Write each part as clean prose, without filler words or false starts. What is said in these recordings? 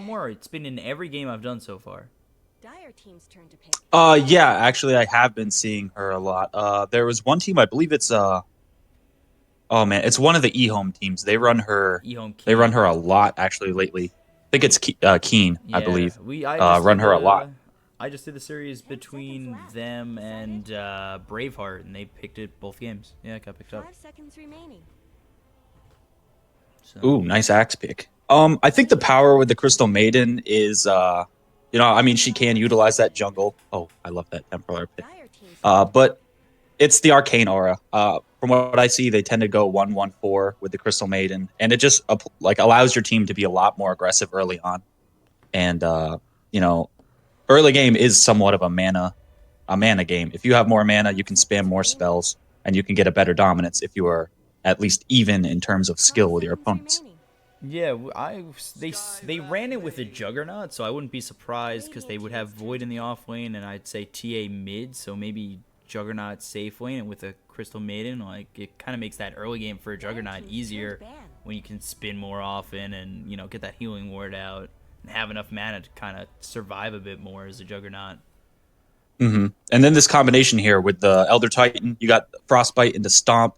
lot more? It's been in every game I've done so far. Dire team's turn to pick. Yeah, actually, I have been seeing her a lot. There was one team, I believe it's oh man, it's one of the eHome teams. E-Home They run Keen. her a lot actually lately. I think it's Keen, I Yeah, believe. Run her a lot. I just did the series 10 seconds between left. them Is that and it? Braveheart, and they picked it both games. Yeah, it got picked up. 5 seconds remaining. So Ooh, nice axe pick. I think the power with the Crystal Maiden is, I mean, she can utilize that jungle. Oh, I love that Templar pick. Dire team's turn to pick. But it's the arcane aura. From what I see, they tend to go 1-1-4 with the Crystal Maiden, and it just like allows your team to be a lot more aggressive early on. And you know, early game is somewhat of a mana game. If you have more mana, you can 10 spam seconds more remaining. spells, and you can get a better dominance if you are at least even in terms of 5 skill with your seconds opponents. remaining. yeah, they ran it with a Juggernaut, so I wouldn't be surprised because they would have Void in the off lane, and I'd say TA mid, so maybe Juggernaut safe lane, and with a Crystal Maiden, like it kind of makes that early game for a Juggernaut easier when you can spin more often and get that healing ward out and have enough mana to kind of survive a bit more as a Juggernaut. And then this combination here with the Elder Titan, you got Frostbite into Stomp,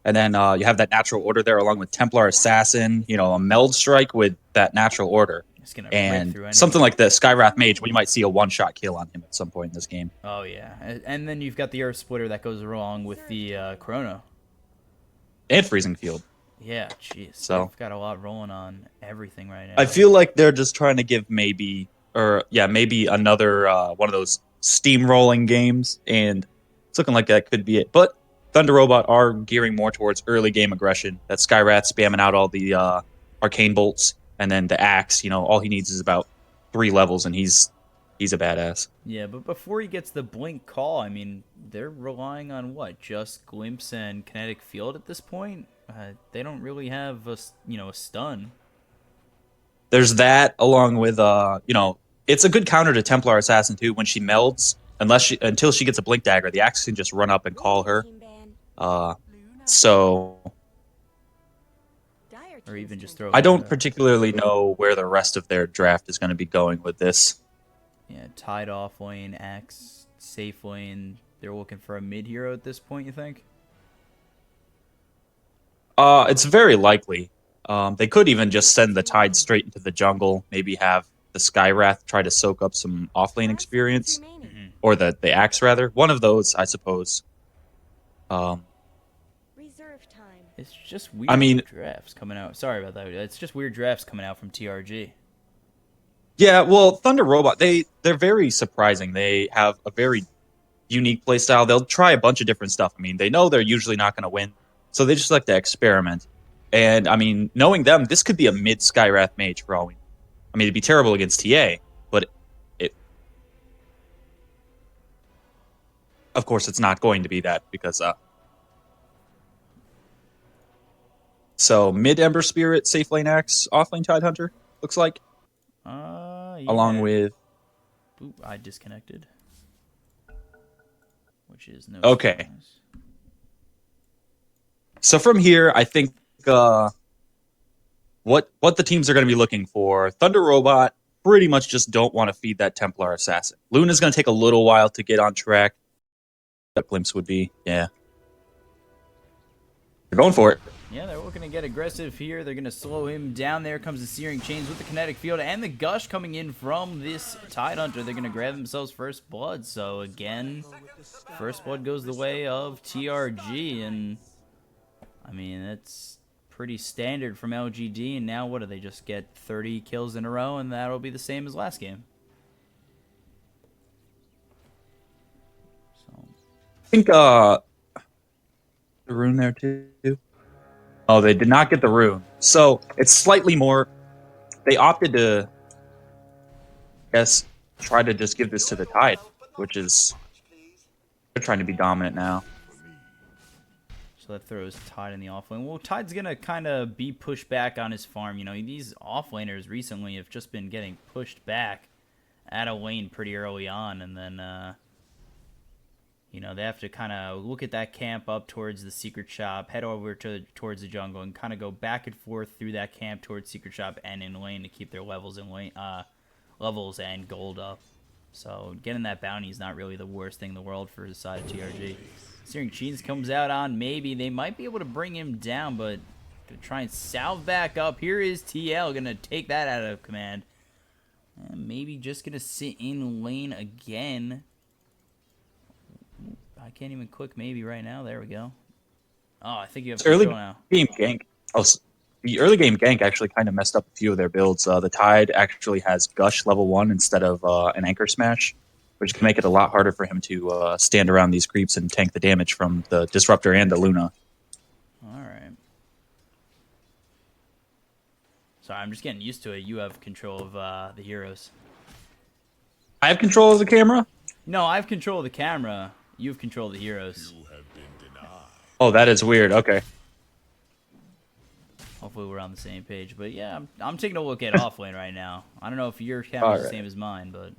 and then you have that natural order there along with Templar Assassin, a meld strike with that natural order. It's gonna rip And through something anything. like the Skywrath Mage, we might see a one-shot kill on him at some point in this game. Oh yeah, and then you've got the Earth Splitter that goes along with the Chrono. And Freezing Field. Yeah, jeez, So they've got a lot rolling on everything right I now. feel like they're just trying to give maybe another one of those steamrolling games, and it's looking like that could be it. But ThundeRobot are gearing more towards early game aggression. That Skyrat spamming out all the arcane bolts, and then the axe. All he needs is about 3 levels, and he's a badass. Yeah, but before he gets the blink call, I mean, they're relying on what? Just glimpse and kinetic field at this point. They don't really have a stun. There's that, along with it's a good counter to Templar Assassin too when she melds. Until she gets a blink dagger, the axe can just run up and Red call team her. team ban. Uh, so Dire Or team's even turn just to throw I pick. like don't a particularly know where the rest of their draft is going to be going with this. tied off lane, axe, safe lane. They're looking for a mid hero at this point. You think? It's very likely. They could even 10 just send seconds the Tide remaining. straight into the jungle. Maybe have the Skywrath try to soak up some offlane 5 seconds experience, remaining. or the Axe rather. One of those, I suppose. Um, Reserve time. It's just I weird mean, drafts coming out. Sorry about that. It's just weird drafts coming out from TRG. yeah. Well, Thunder Robot, they're very surprising. They have a very unique playstyle. They'll try a bunch of different stuff. I mean, they know they're usually not going to win, so they just like to experiment. And I mean, knowing them, this could be a mid Skywrath mage for all we know. I mean, it'd be terrible against TA, but it, of course, it's not going to be that because so mid Ember Spirit, safe lane axe, off lane Tidehunter looks like, along Yeah. with Oop, I disconnected. Which is no okay. surprise. So from here, I think what the teams are going to be looking for. Thunder Robot pretty much just don't want to feed that Templar Assassin. Luna's going to take a little while to get on track. That glimpse would be, yeah. They're going for it. Yeah, they're looking to get aggressive here. They're going to slow him down. There comes the Searing Chains with the kinetic field and the gush coming in from this Tidehunter. They're going to grab themselves first blood. So again, first blood goes the way of TRG. And I mean, that's pretty standard from LGD. And now what do they just get 30 kills in a row? And that'll be the same as last game. So I think the rune there too. Oh, they did not get the rune. So it's slightly more. They opted to, I guess, try to just give this to the Tide, which is they're trying to be dominant now. So that throws Tide in the offlane. Well, Tide's going to kind of be pushed back on his farm. These offlaners recently have just been getting pushed back out of lane pretty early on. And then You know, they have to kind of look at that camp up towards the secret shop, head over towards the jungle, and kind of go back and forth through that camp towards secret shop and in lane to keep their levels in lane, levels and gold up. So getting that bounty is not really the worst thing in the world for the side of TRG. Searing Chains comes out on maybe. They might be able to bring him down, but gonna try and salve back up. Here is TL gonna take that out of command. And maybe just gonna sit in lane again. I can't even click maybe right now. There we go. Oh, I think you have early control now. game gank. The early game gank actually kind of messed up a few of their builds. The Tide actually has Gush level 1 instead of an Anchor Smash, which can make it a lot harder for him to stand around these creeps and tank the damage from the Disruptor and the Luna. All right. Sorry, I'm just getting used to it. You have control of the heroes. I have control of the camera? No, I have control of the camera. You have control of the heroes. Oh, that is weird. Okay. Hopefully we're on the same page. But yeah, I'm taking a look at offlane right now. I don't know if your camera's the same as mine, but...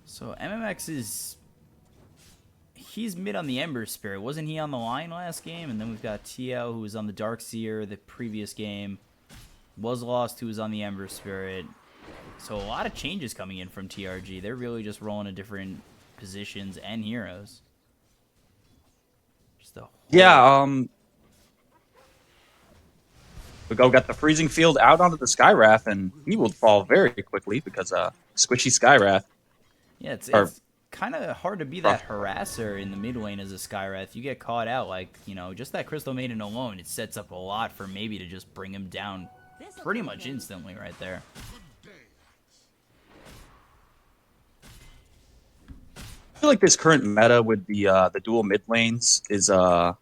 So MMX is... He's mid on the Ember Spirit. Wasn't he on the line last game? And then we've got TL, who was on the Darkseer the previous game. Was Lost, who was on the Ember Spirit. So a lot of changes coming in from TRG. They're really just rolling to different positions and heroes. Just Yeah, we got the Freezing Field out onto the Skywrath, and he will fall very quickly because squishy Skywrath. Yeah, it's kind of hard to be that harasser in the mid lane as a Skywrath. You get caught out, like, you know, just that Crystal Maiden alone, it sets up a lot for maybe to just bring him down pretty much instantly right there. I feel like this current meta with the dual mid lanes is why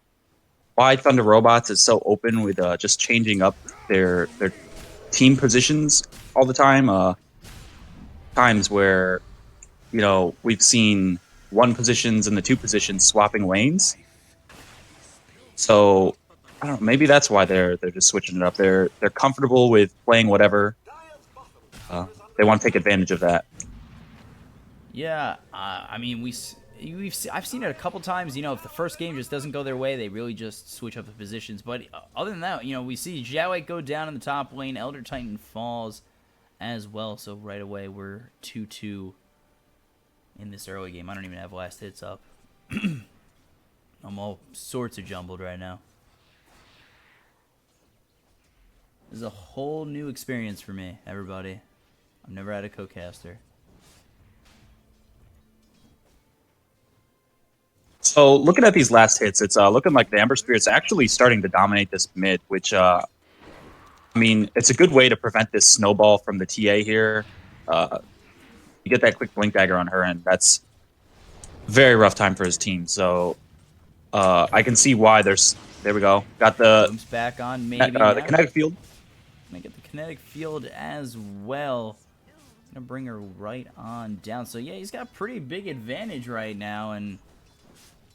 ThundeRobots is so open with just changing up their team positions all the time. Times where, you know, we've seen 1 positions and the 2 positions swapping lanes. So I don't know, maybe that's why they're just switching it up. They're comfortable with playing whatever. They want to take advantage of that. Yeah, I mean, I've seen it a couple times. You know, if the first game just doesn't go their way, they really just switch up the positions. But other than that, you know, we see Jiawei go down in the top lane. Elder Titan falls as well. So right away, we're 2-2 in this early game. I don't even have last hits up. I'm all sorts of jumbled right now. This is a whole new experience for me, everybody. I've never had a co-caster. So looking at these last hits, it's looking like the Ember Spirit's actually starting to dominate this mid, which, I mean, it's a good way to prevent this snowball from the TA here. You get that quick Blink Dagger on her, and that's a very rough time for his team. So I can see why there's... There we go. Got the... Boom's back on, maybe. the Kinetic Field. Gonna get the Kinetic Field as well. Gonna bring her right on down. So yeah, he's got a pretty big advantage right now, and...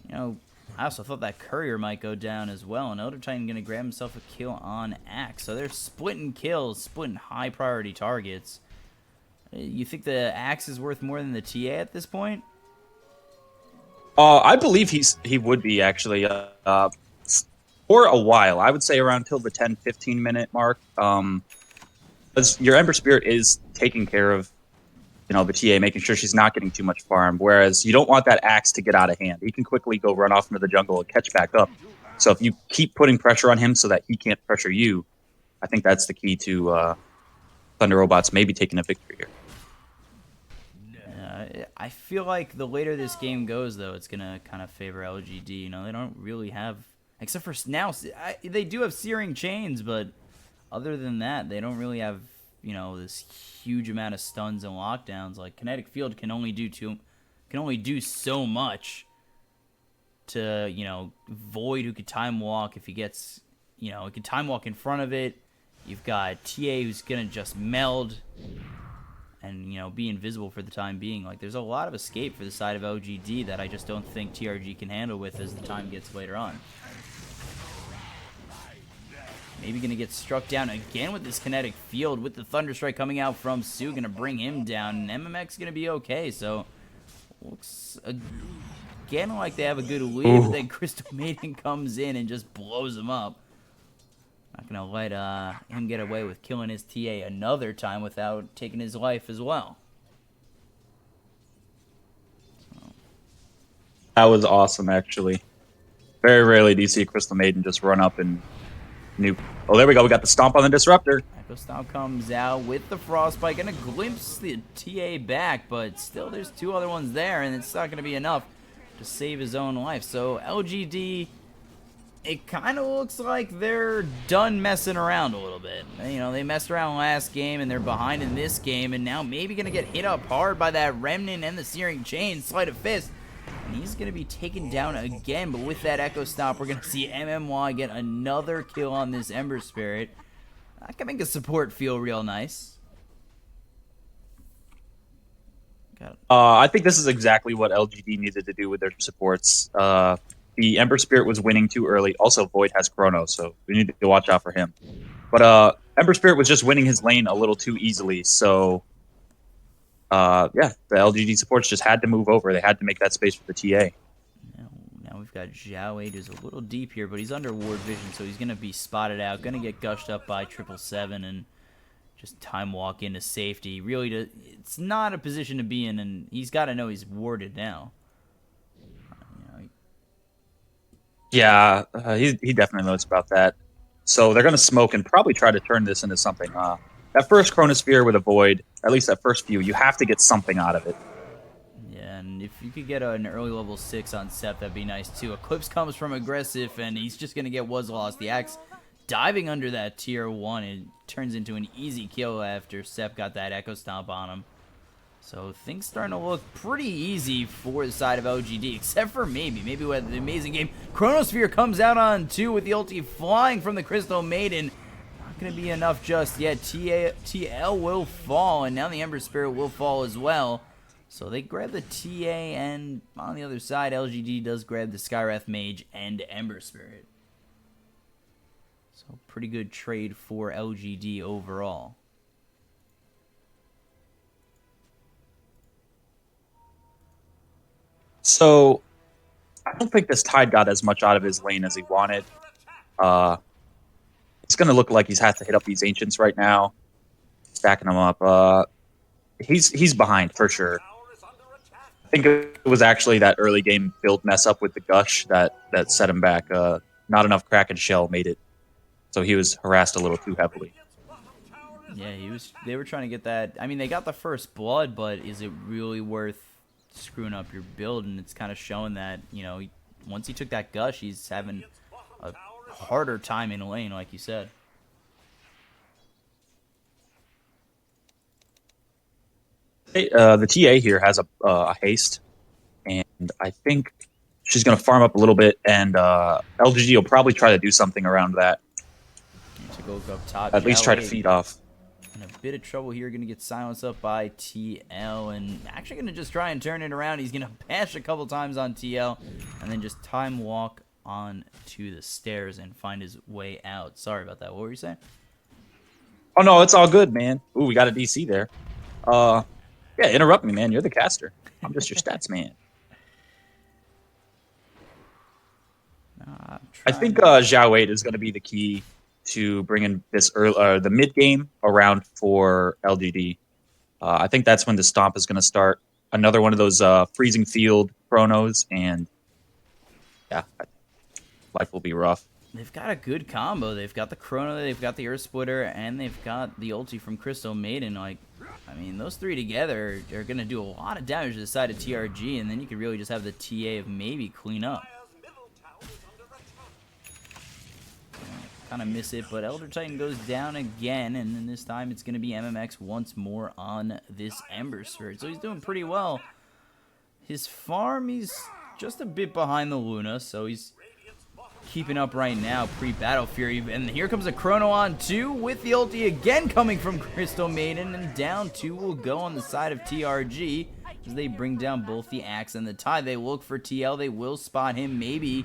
You know, I also thought that Courier might go down as well. And Elder Titan going to grab himself a kill on Axe. So they're splitting kills, splitting high priority targets. You think the Axe is worth more than the TA at this point? I believe he would be, actually. For a while. I would say around till the 10-15 minute mark. Because your Ember Spirit is taking care of, you know, the TA, making sure she's not getting too much farm, whereas you don't want that Axe to get out of hand. He can quickly go run off into the jungle and catch back up. So if you keep putting pressure on him so that he can't pressure you, I think that's the key to ThundeRobots maybe taking a victory here. I feel like the later this game goes, though, it's going to kind of favor LGD. You know, they don't really have, except for now, they do have Searing Chains, but other than that, they don't really have, you know, this huge amount of stuns and lockdowns. Like Kinetic Field can only do so much to, you know, Void, who could time walk if he gets, you know, he can time walk in front of it. You've got TA, who's gonna just meld and, you know, be invisible for the time being. Like, there's a lot of escape for the side of LGD that I just don't think TRG can handle with as the time gets later on. Maybe going to get struck down again with this kinetic field with the Thunder Strike coming out from Sue. Going to bring him down. And MMX going to be okay. So, looks again like they have a good lead. But then Crystal Maiden comes in and just blows him up. Not going to let him get away with killing his TA another time without taking his life as well. That was awesome, actually. Very rarely do you see a Crystal Maiden just run up and nuke. Oh, there we go. We got the stomp on the disruptor. Echo Stomp comes out with the Frostbite. Gonna glimpse the TA back, but still there's two other ones there, and it's not gonna be enough to save his own life. So LGD, it kind of looks like they're done messing around a little bit. You know, they messed around last game, and they're behind in this game, and now maybe gonna get hit up hard by that Remnant and the Searing Chain. Sleight of Fist. And he's going to be taken down again, but with that Echo Stomp, we're going to see MMY get another kill on this Ember Spirit. That can make a support feel real nice. I think this is exactly what LGD needed to do with their supports. The Ember Spirit was winning too early. Also, Void has Chrono, so we need to watch out for him. But Ember Spirit was just winning his lane a little too easily, so... yeah, the LGD supports just had to move over. They had to make that space for the TA. Now we've got Zhao 8 who's a little deep here, but he's under ward vision, so he's going to be spotted out. Going to get gushed up by 777 and just time walk into safety. Really, it's not a position to be in, and he's got to know he's warded now. Yeah, he definitely knows about that. So they're going to smoke and probably try to turn this into something. That first Chronosphere with a Void, at least that first few, you have to get something out of it. Yeah, and if you could get an early level 6 on Sep, that'd be nice too. Eclipse comes from aggressive, and he's just going to get Was Lost. The Axe diving under that tier 1, it turns into an easy kill after Sep got that Echo Stomp on him. So things starting to look pretty easy for the side of LGD, except for maybe we had the amazing game. Chronosphere comes out on 2 with the ulti flying from the Crystal Maiden. Going to be enough just yet. TL will fall, and now the Ember Spirit will fall as well. So they grab the TA, and on the other side, LGD does grab the Skywrath Mage and Ember Spirit. So pretty good trade for LGD overall. So I don't think this Tide got as much out of his lane as he wanted. It's going to look like he's had to hit up these Ancients right now, stacking them up. He's behind for sure. I think it was actually that early game build mess up with the Gush that set him back. Not enough Kraken Shell made it, so he was harassed a little too heavily. Yeah, they were trying to get that. I mean, they got the first blood, but is it really worth screwing up your build? And it's kind of showing that, you know, once he took that Gush, he's having a harder time in a lane, like you said. The TA here has a haste, and I think she's going to farm up a little bit, and LGD will probably try to do something around that. To go up top, at least try to feed off. In a bit of trouble here, going to get silenced up by TL, and actually going to just try and turn it around. He's going to bash a couple times on TL, and then just time walk on to the stairs and find his way out. Sorry about that. What were you saying? Oh no, it's all good, man. Ooh, we got a DC there. Yeah, interrupt me, man. You're the caster. I'm just your stats man. I think Zhao 8 is going to be the key to bringing this the mid game around for LGD. I think that's when the stomp is going to start. Another one of those freezing field chronos, and yeah, life will be rough. They've got a good combo. They've got the Chrono, they've got the Earth Splitter, and they've got the ulti from Crystal Maiden. Like, I mean, those three together are going to do a lot of damage to the side of TRG, and then you could really just have the TA of maybe clean up. Kind of miss it, but Elder Titan goes down again, and then this time it's going to be MMX once more on this Ember Spirit. So he's doing pretty well. His farm, he's just a bit behind the Luna, so he's keeping up right now pre-Battle Fury. And here comes a Chrono on 2 with the ulti again coming from Crystal Maiden, and down 2 will go on the side of TRG as they bring down both the Axe and the Tide. They look for TL. They will spot him maybe.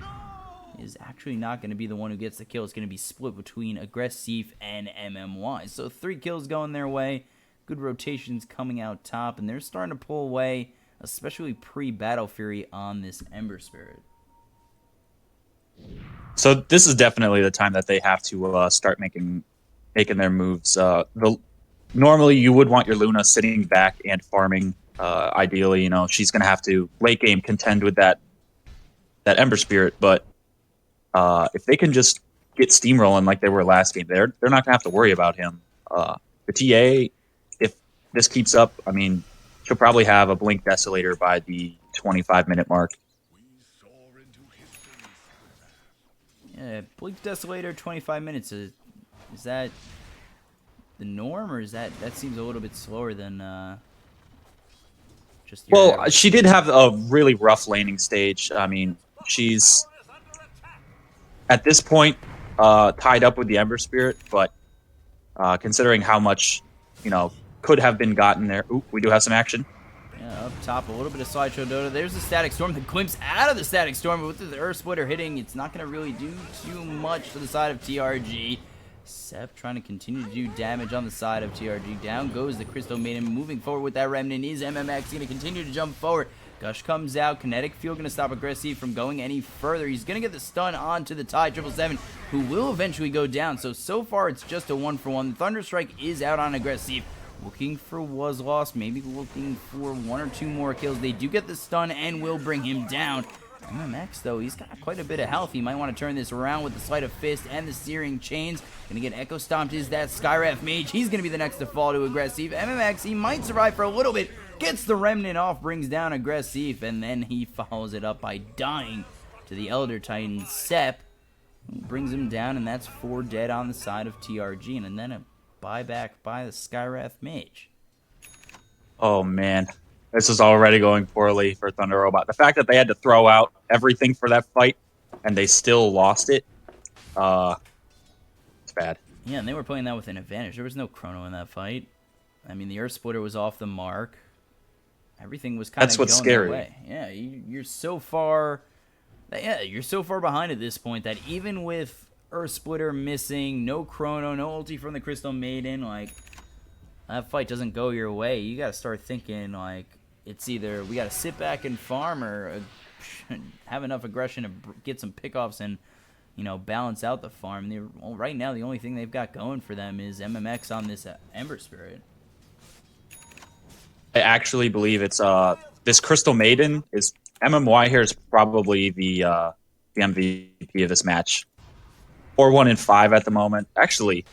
is actually not going to be the one who gets the kill. It's going to be split between Aggressive and MMY. So 3 kills going their way. Good rotations coming out top, and they're starting to pull away, especially pre-Battle Fury on this Ember Spirit. So this is definitely the time that they have to start making their moves. Normally you would want your Luna sitting back and farming. Ideally, you know, she's going to have to late game contend with that Ember Spirit, but if they can just get steamrolling like they were last game, they're not going to have to worry about him. The TA, if this keeps up, I mean, she'll probably have a Blink Desolator by the 25-minute mark. Yeah, Blink Desolator, 25 minutes. Is that the norm, or is that seems a little bit slower than just your average? She did have a really rough laning stage. I mean, she's at this point tied up with the Ember Spirit, but considering how much, you know, could have been gotten there. Ooh, we do have some action. Yeah, up top, a little bit of Slideshow Dota. There's the Static Storm, the glimpse out of the Static Storm, but with the Earth Splitter hitting, it's not going to really do too much to the side of TRG. Sep trying to continue to do damage on the side of TRG. Down goes the Crystal Maiden. Moving forward with that Remnant is MMX. Going to continue to jump forward. Gush comes out. Kinetic Field going to stop Aggressive from going any further. He's going to get the stun onto the Tide 777, who will eventually go down. So far, it's just a 1-for-1. The Thunderstrike is out on Aggressive. Looking for Was Lost, maybe looking for 1 or 2 more kills. They do get the stun and will bring him down. MMX, though, he's got quite a bit of health. He might want to turn this around with the Sleight of Fist and the Searing Chains. Gonna get Echo Stomped is that Skywrath Mage. He's gonna be the next to fall to Aggressive. MMX, he might survive for a little bit. Gets the Remnant off, brings down Aggressive, and then he follows it up by dying to the Elder Titan Sep. Brings him down, and that's 4 dead on the side of TRG, and then a buyback by the Skywrath Mage. Oh, man. This is already going poorly for ThundeRobot. The fact that they had to throw out everything for that fight, and they still lost it, it's bad. Yeah, and they were playing that with an advantage. There was no chrono in that fight. I mean, the Earth Splitter was off the mark. Everything was kind of going their way. Yeah, you're so far... Yeah, you're so far behind at this point that even with Earth Splitter missing, no chrono, no ulti from the Crystal Maiden, like, that fight doesn't go your way. You got to start thinking, like, it's either we got to sit back and farm or have enough aggression to get some pickoffs and, you know, balance out the farm. Right now, the only thing they've got going for them is MMX on this Ember Spirit. I actually believe it's this Crystal Maiden is MMY here is probably the MVP of this match. 4-1-5 at the moment. Actually,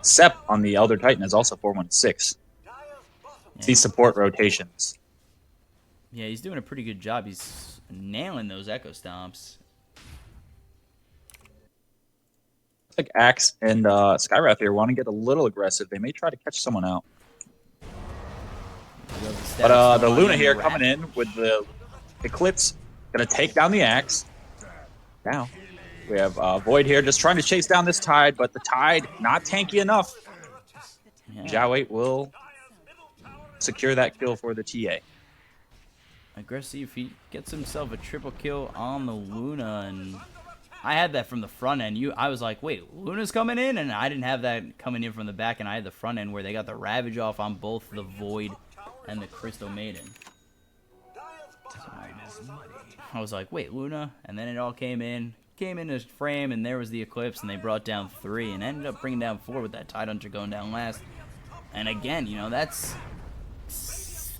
Sep on the Elder Titan is also 4-1-6. Yeah. These support rotations. Yeah, he's doing a pretty good job. He's nailing those Echo Stomps. Like Axe and Skywrath here want to get a little aggressive. They may try to catch someone out. But the Luna here coming in with the Eclipse, gonna take down the Axe. Now we have Void here just trying to chase down this Tide, but the Tide not tanky enough. Yeah. Jawait will secure that kill for the TA. Aggressive, he gets himself a triple kill on the Luna, and I had that from the front end. I was like, wait, Luna's coming in? And I didn't have that coming in from the back, and I had the front end where they got the Ravage off on both the Void and the Crystal Maiden. So I was like, wait, Luna? And then it all came into frame, and there was the Eclipse, and they brought down 3 and ended up bringing down 4 with that Tidehunter going down last. And again, you know, that's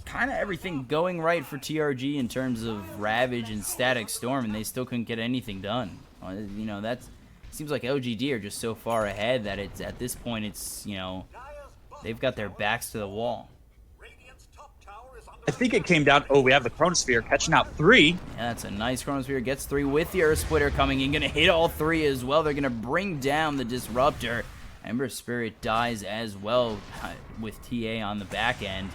kind of everything going right for TRG in terms of Ravage and Static Storm, and they still couldn't get anything done. You know, that seems like LGD are just so far ahead that it's at this point, it's, you know, they've got their backs to the wall. I think it came down. Oh, we have the Chronosphere catching out 3. Yeah, that's a nice Chronosphere. Gets 3 with the Earth Splitter coming in. Gonna hit all 3 as well. They're gonna bring down the Disruptor. Ember Spirit dies as well with TA on the back end.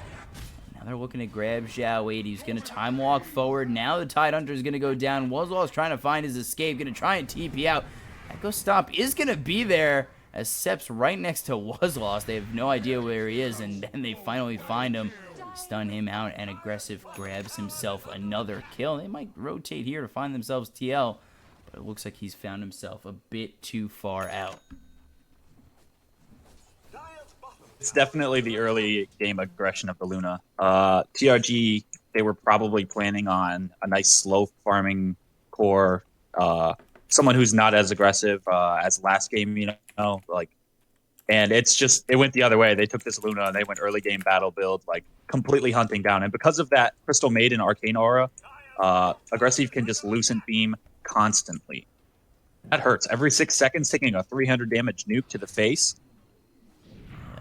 Now they're looking to grab Jawait. He's gonna time walk forward. Now the Tidehunter is gonna go down. Wazwall's trying to find his escape. Gonna try and TP out. Echo Stomp is gonna be there as Sep's right next to Wazlost. They have no idea where he is, and then they finally find him. Stun him out, and Aggressive grabs himself another kill. They might rotate here to find themselves TL, But it looks like he's found himself a bit too far out. It's definitely the early game aggression of the Luna. TRG, they were probably planning on a nice slow farming core, someone who's not as aggressive as last game, like, and it went the other way. They took this Luna and they went early game battle build, like completely hunting down. And because of that Crystal Maiden Arcane Aura, aggressive can just loosen beam constantly. That hurts. Every 6 seconds, taking a 300 damage nuke to the face.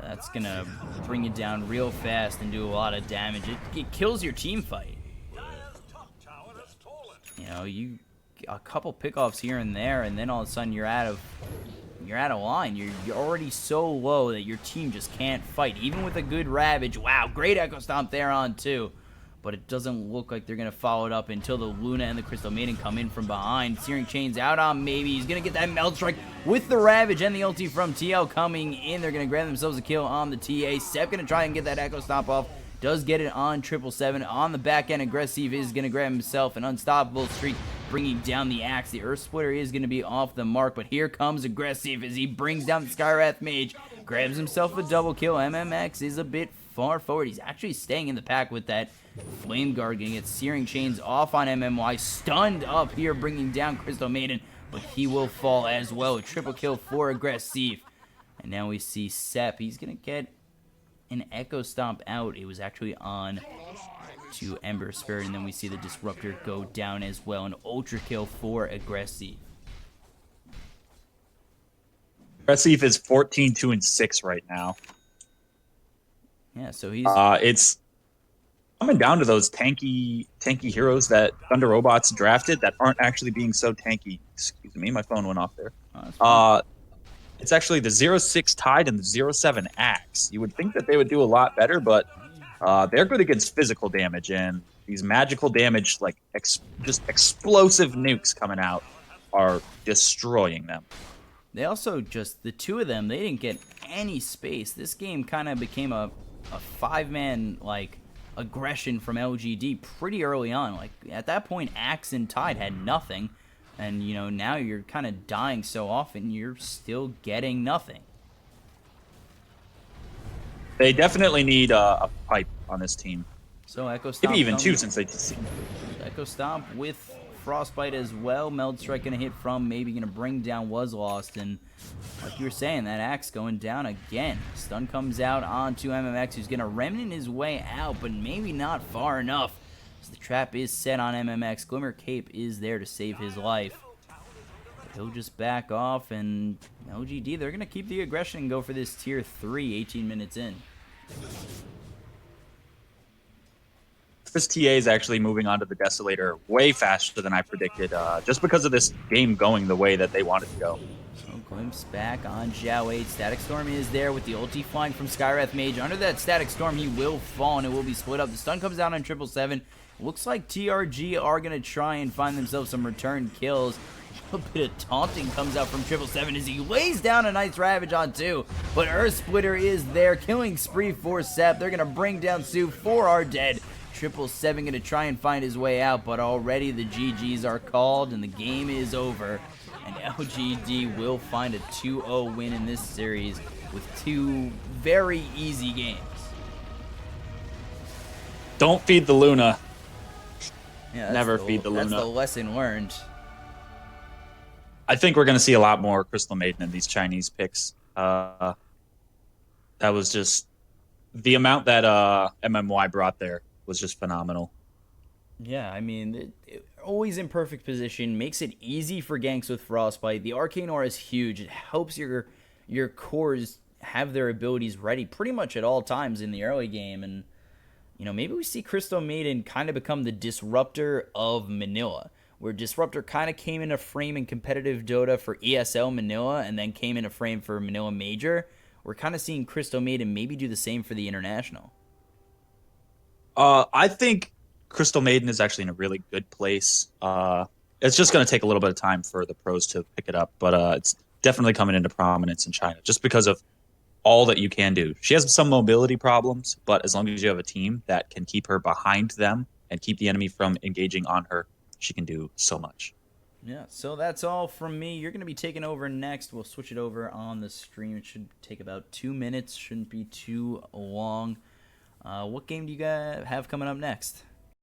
That's going to bring you down real fast and do a lot of damage. It kills your team fight. You a couple pickoffs here and there, and then all of a sudden you're out of line. You're already so low that your team just can't fight. Even with a good Ravage. Wow, great Echo Stomp there on too. But it doesn't look like they're going to follow it up until the Luna and the Crystal Maiden come in from behind. Searing Chains out on maybe. He's going to get that Melt Strike with the Ravage and the ulti from TL coming in. They're going to grab themselves a kill on the TA. Sep going to try and get that Echo Stomp off. Does get it on 777. On the back end, Aggressive is going to grab himself an unstoppable streak, bringing down the Axe. The Earth Splitter is going to be off the mark, but here comes Aggressive as he brings down the Skywrath Mage. Grabs himself a double kill. MMX is a bit far forward. He's actually staying in the pack with that Flame Guard, getting its Searing Chains off on MMY. Stunned up here, bringing down Crystal Maiden, but he will fall as well. A triple kill for Aggressive. And now we see Sep. He's going to get an Echo Stomp out. It was actually on to Ember Spirit, and then we see the Disruptor go down as well. An Ultra Kill for Aggressive. Aggressive is 14-2-6 right now. Yeah, so he's it's coming down to those tanky heroes that ThundeRobot's drafted that aren't actually being so tanky. Excuse me, my phone went off there. It's actually the 0-6 Tide and the 0-7 Axe. You would think that they would do a lot better, but they're good against physical damage, and these magical damage, like just explosive nukes coming out, are destroying them. They also the two of them, they didn't get any space. This game kind of became a 5-man, like, aggression from LGD pretty early on. Like, at that point, Axe and Tide had nothing. And, now you're kind of dying so often, you're still getting nothing. They definitely need a pipe on this team. So Echo Stomp. Maybe even two, since they just Echo Stomp with Frostbite as well. Meld Strike going to hit from, maybe going to bring down Was Lost. And like you were saying, that Axe going down again. Stun comes out onto MMX, who's going to remnant his way out, but maybe not far enough. The trap is set on MMX. Glimmer Cape is there to save his life. But he'll just back off, and LGD, they're going to keep the aggression and go for this tier 3 18 minutes in. This TA is actually moving on to the Desolator way faster than I predicted, just because of this game going the way that they want it to go. So glimpse back on Zhao 8. Static Storm is there with the ulti flying from Skywrath Mage. Under that Static Storm, he will fall, and it will be split up. The stun comes down on 777. Looks like TRG are going to try and find themselves some return kills. A little bit of taunting comes out from 777 as he lays down a nice Ravage on 2. But Earth Splitter is there. Killing spree for Sep. They're going to bring down Sue. 4 are dead. 777 going to try and find his way out, but already the GGs are called and the game is over. And LGD will find a 2-0 win in this series with 2 very easy games. Don't feed the Luna. Yeah, Never feed the Luna. That's the lesson learned. I think we're going to see a lot more Crystal Maiden in these Chinese picks. That was just the amount that MMY brought there was just phenomenal. Yeah, I mean, always in perfect position, makes it easy for ganks with Frostbite. The Arcane Aura is huge. It helps your cores have their abilities ready pretty much at all times in the early game. And, maybe we see Crystal Maiden kind of become the disruptor of Manila, where Disruptor kind of came in a frame in competitive Dota for ESL Manila and then came in a frame for Manila Major. We're kind of seeing Crystal Maiden maybe do the same for the International. I think Crystal Maiden is actually in a really good place. It's just going to take a little bit of time for the pros to pick it up, but it's definitely coming into prominence in China just because of all that you can do. She has some mobility problems, but as long as you have a team that can keep her behind them and keep the enemy from engaging on her, she can do so much. Yeah, so that's all from me. You're going to be taking over next. We'll switch it over on the stream. It should take about 2 minutes. Shouldn't be too long. What game do you guys have coming up next?